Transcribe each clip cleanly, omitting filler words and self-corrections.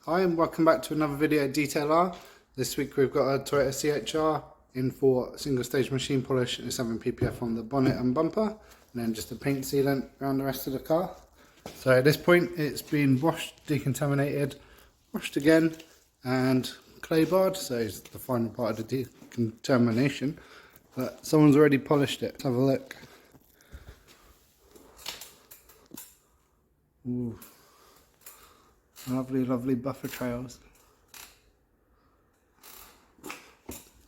Hi and welcome back to another video at Detail R. This week we've got a Toyota CHR in for single stage machine polish. It's having PPF on the bonnet and bumper, and then just a paint sealant around the rest of the car. So at this point it's been washed, decontaminated, washed again and clay barred, so it's the final part of the decontamination. But someone's already polished it. Let's have a look. Ooh. Lovely, lovely buffer trails.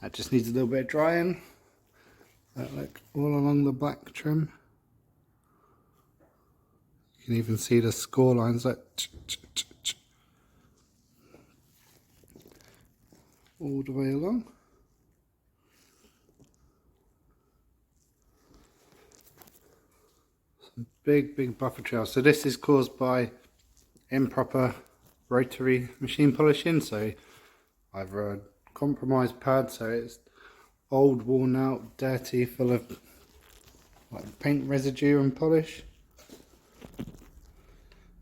That just needs a little bit of drying. Like all along the black trim. You can even see the score lines like all the way along. Some big buffer trails. So this is caused by improper rotary machine polishing, so either a compromised pad, so it's old, worn out, dirty, full of like paint residue and polish,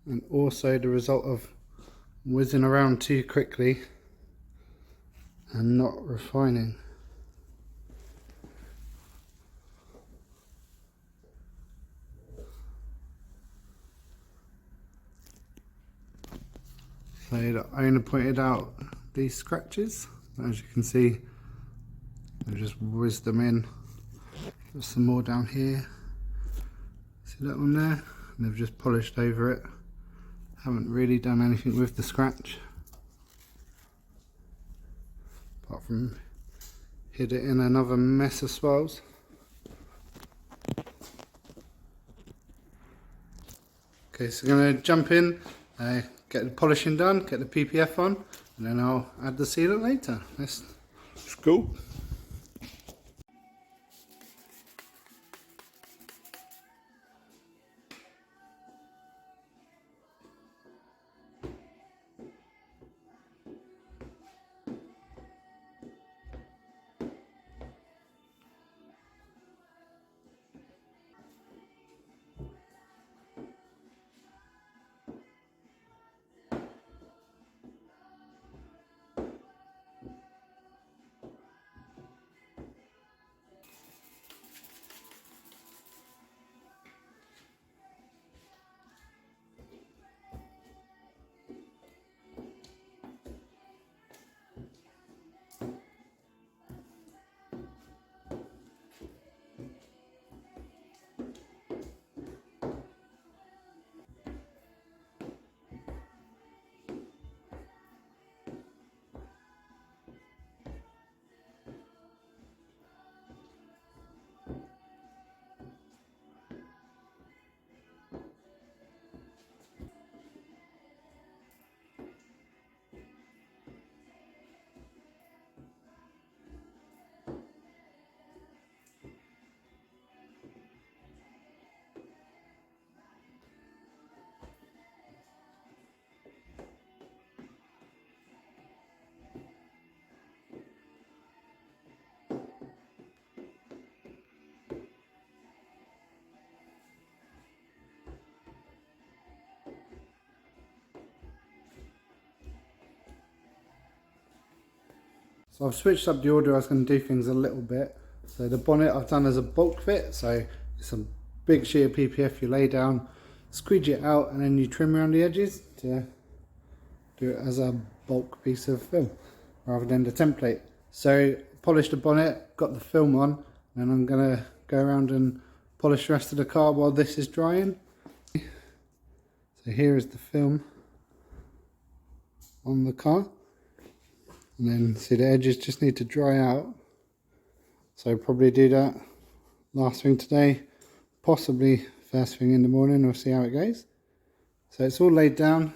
and also the result of whizzing around too quickly and not refining. So the owner pointed out these scratches. As you can see, they've just whizzed them in. There's some more down here. See that one there? And they've just polished over it. Haven't really done anything with the scratch, apart from hid it in another mess of swirls. Okay, so I'm going to jump in. Get the polishing done, get the PPF on, and then I'll add the sealant later. Let's go. So I've switched up the order. I was going to do things a little bit. So the bonnet I've done as a bulk fit. So it's a big sheet of PPF you lay down, squeegee it out, and then you trim around the edges to do it as a bulk piece of film rather than the template. So polished the bonnet, got the film on, and I'm going to go around and polish the rest of the car while this is drying. So here is the film on the car. And then see the edges just need to dry out, so probably do that last thing today, possibly first thing in the morning. We'll see how it goes. So it's all laid down,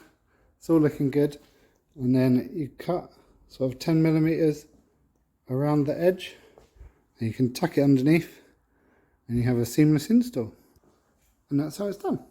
it's all looking good, and then you cut sort of 10mm around the edge, and you can tuck it underneath, and you have a seamless install, and that's how it's done.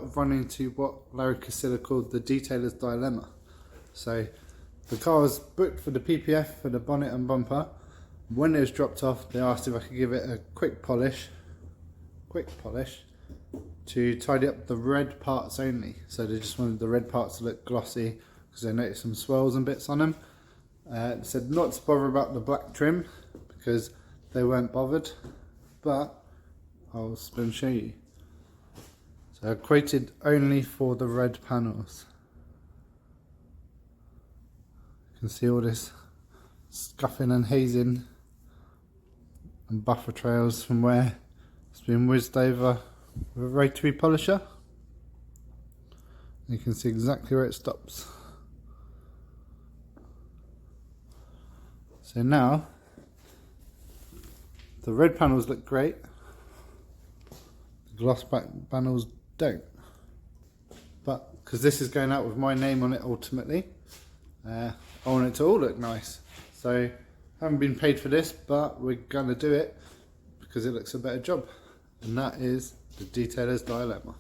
I've run into what Larry Casilla called the detailer's dilemma. So the car was booked for the PPF for the bonnet and bumper. When it was dropped off, they asked if I could give it a quick polish to tidy up the red parts only. So they just wanted the red parts to look glossy because they noticed some swirls and bits on them. They said not to bother about the black trim because they weren't bothered, but I'll spin show you. So I quoted only for the red panels. You can see all this scuffing and hazing and buffer trails from where it's been whizzed over with a rotary polisher. You can see exactly where it stops. So now the red panels look great, the gloss back panels don't. But because this is going out with my name on it ultimately, I want it to all look nice. So I haven't been paid for this, but we're going to do it because it looks a better job. And that is the detailer's dilemma.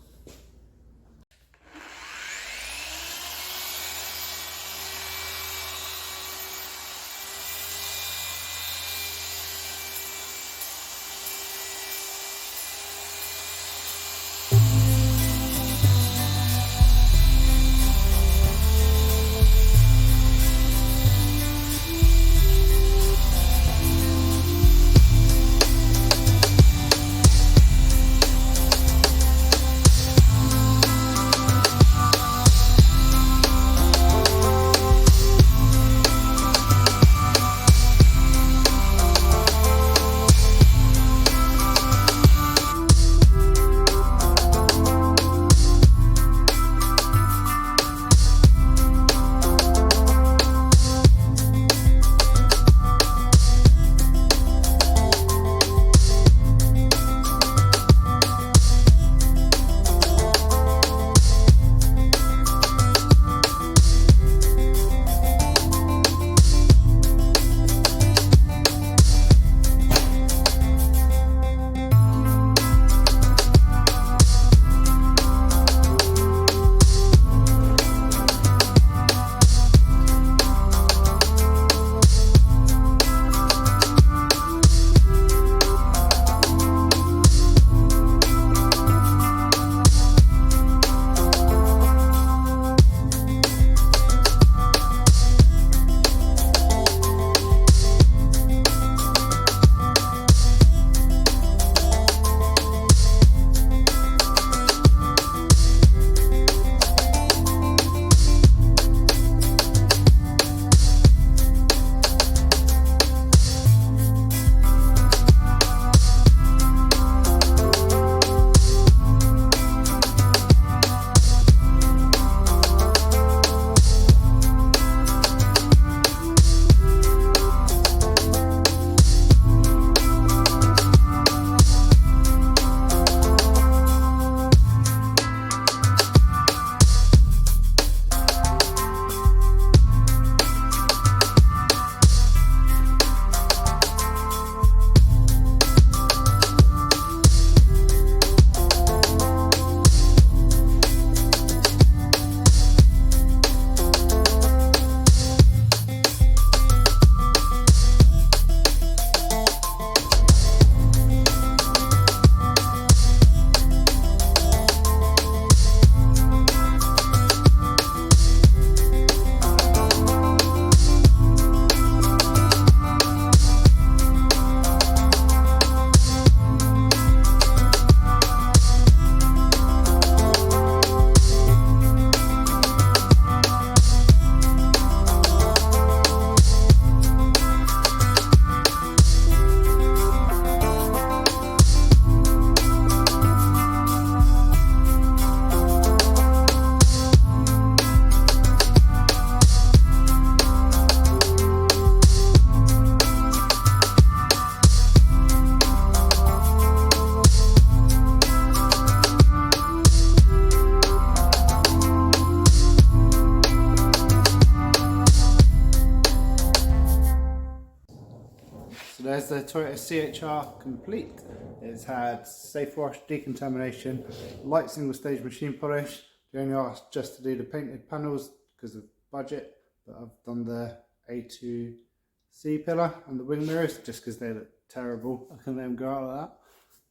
there's the Toyota CHR complete. It's had safe wash, decontamination, light single stage machine polish. They only asked just to do the painted panels because of budget, but I've done the A2C pillar and the wing mirrors just because they look terrible. I can let them go out like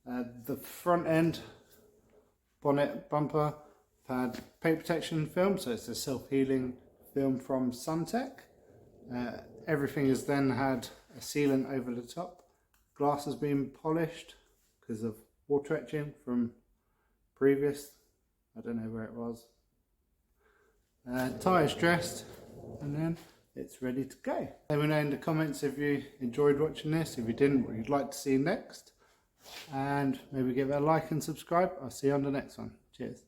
that. The front end bonnet bumper had paint protection film, so it's a self-healing film from Suntech. Everything has then had a sealant over the top. Glass has been polished because of water etching from previous, I don't know where it was. Tyres dressed, and then it's ready to go. Let me know in the comments if you enjoyed watching this, if you didn't, what you'd like to see next, and maybe give it a like and subscribe. I'll see you on the next one. Cheers.